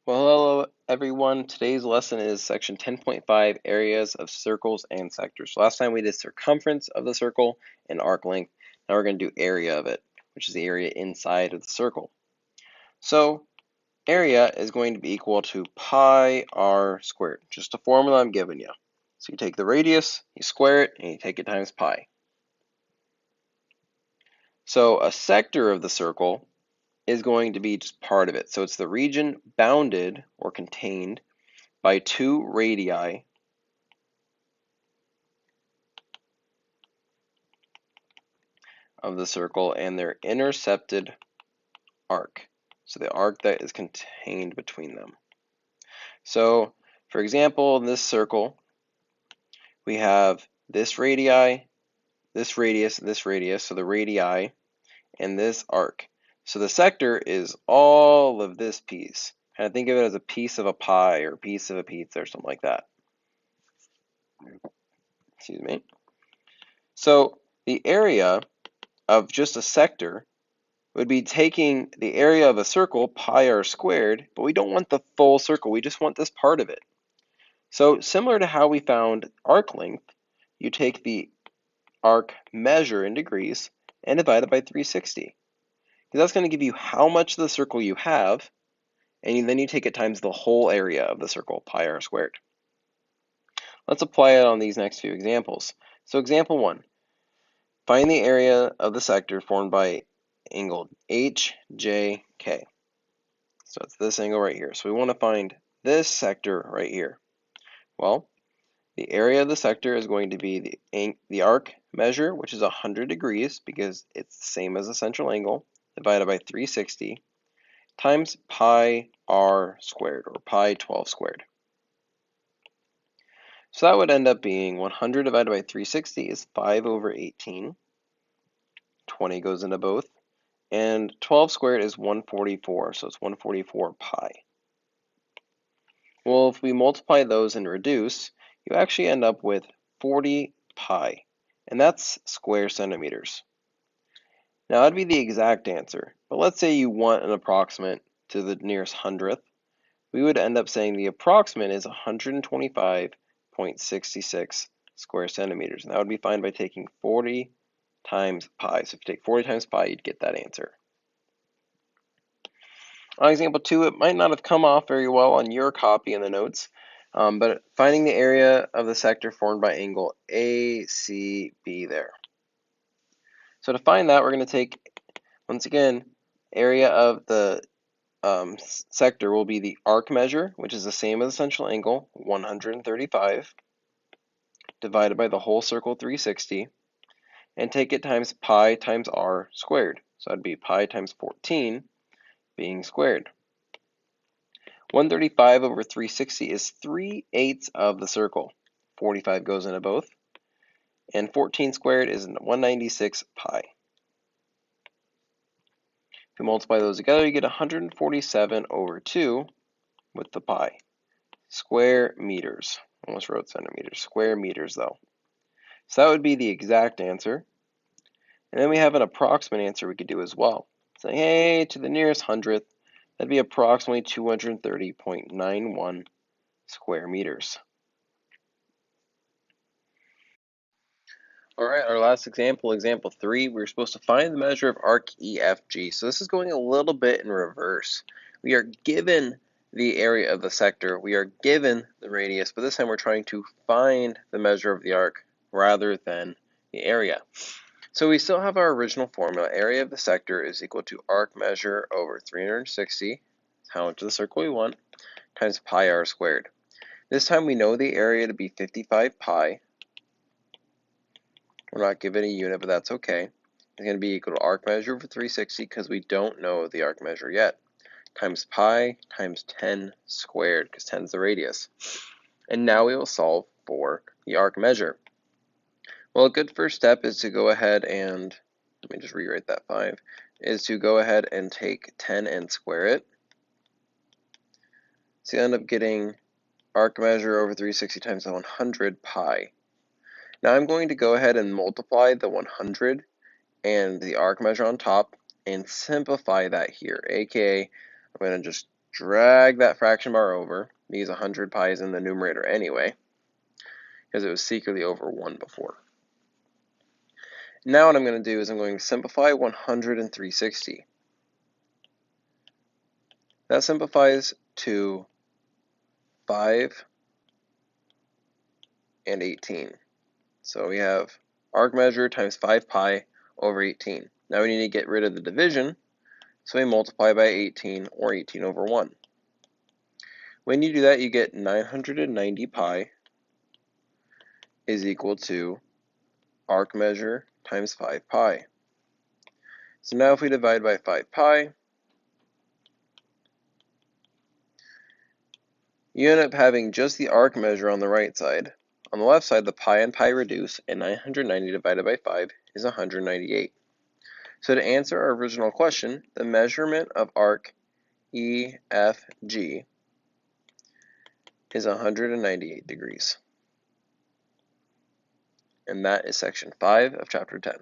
Well, hello everyone. Today's lesson is section 10.5, areas of circles and sectors. Last time we did circumference of the circle and arc length. Now we're going to do area of it, which is the area inside of the circle. So area is going to be equal to pi r squared, just a formula I'm giving you. So you take the radius, you square it, and you take it times pi. So a sector of the circle is going to be just part of it. So it's the region bounded or contained by two radii of the circle and their intercepted arc. So the arc that is contained between them. So, for example, in this circle, we have this radii, this radius, so the radii, and this arc. So the sector is all of this piece. Kind of think of it as a piece of a pie or a piece of a pizza or something like that. Excuse me. So the area of just a sector would be taking the area of a circle, pi r squared, but we don't want the full circle, we just want this part of it. So similar to how we found arc length, you take the arc measure in degrees and divide it by 360. Because that's going to give you how much of the circle you have, and then you take it times the whole area of the circle, pi r squared. Let's apply it on these next few examples. So example 1, find the area of the sector formed by angle HJK. So it's this angle right here. So we want to find this sector right here. Well, the area of the sector is going to be the arc measure, which is 100 degrees because it's the same as the central angle, divided by 360, times pi r squared, or pi 12 squared. So that would end up being 100 divided by 360 is 5 over 18. 20 goes into both. And 12 squared is 144, so it's 144 pi. Well, if we multiply those and reduce, you actually end up with 40 pi, and that's square centimeters. Now, that'd be the exact answer, but let's say you want an approximate to the nearest hundredth. We would end up saying the approximate is 125.66 square centimeters, and that would be fine by taking 40 times pi. So if you take 40 times pi, you'd get that answer. On example 2, it might not have come off very well on your copy in the notes, but finding the area of the sector formed by angle ACB there. So to find that, we're going to take, once again, area of the sector will be the arc measure, which is the same as the central angle, 135, divided by the whole circle, 360, and take it times pi times r squared. So that'd be pi times 14 being squared. 135 over 360 is 3/8 of the circle. 45 goes into both. And 14 squared is 196 pi. If you multiply those together, you get 147 over 2 with the pi. Square meters. Almost wrote centimeters. Square meters, though. So that would be the exact answer. And then we have an approximate answer we could do as well. Saying, hey, to the nearest hundredth, that'd be approximately 230.91 square meters. All right, our last example, example 3, we're supposed to find the measure of arc EFG. So this is going a little bit in reverse. We are given the area of the sector, we are given the radius, but this time we're trying to find the measure of the arc rather than the area. So we still have our original formula. Area of the sector is equal to arc measure over 360, how much of the circle we want, times pi r squared. This time we know the area to be 55 pi. We're not given a unit, but that's okay. It's going to be equal to arc measure over 360 because we don't know the arc measure yet, times pi times 10 squared, because 10 is the radius. And now we will solve for the arc measure. Well, a good first step is to go ahead and, let me just rewrite that 5, is to go ahead and take 10 and square it. So you end up getting arc measure over 360 times 100 pi. Now I'm going to go ahead and multiply the 100 and the arc measure on top and simplify that here, aka I'm going to just drag that fraction bar over, because 100 pi is in the numerator anyway, because it was secretly over 1 before. Now what I'm going to do is I'm going to simplify 100 and 360. That simplifies to 5 and 18. So we have arc measure times 5 pi over 18. Now we need to get rid of the division, so we multiply by 18, or 18 over 1. When you do that, you get 990 pi is equal to arc measure times 5 pi. So now if we divide by 5 pi, you end up having just the arc measure on the right side. On the left side, the pi and pi reduce, and 990 divided by 5 is 198. So to answer our original question, the measurement of arc EFG is 198 degrees. And that is section 5 of chapter 10.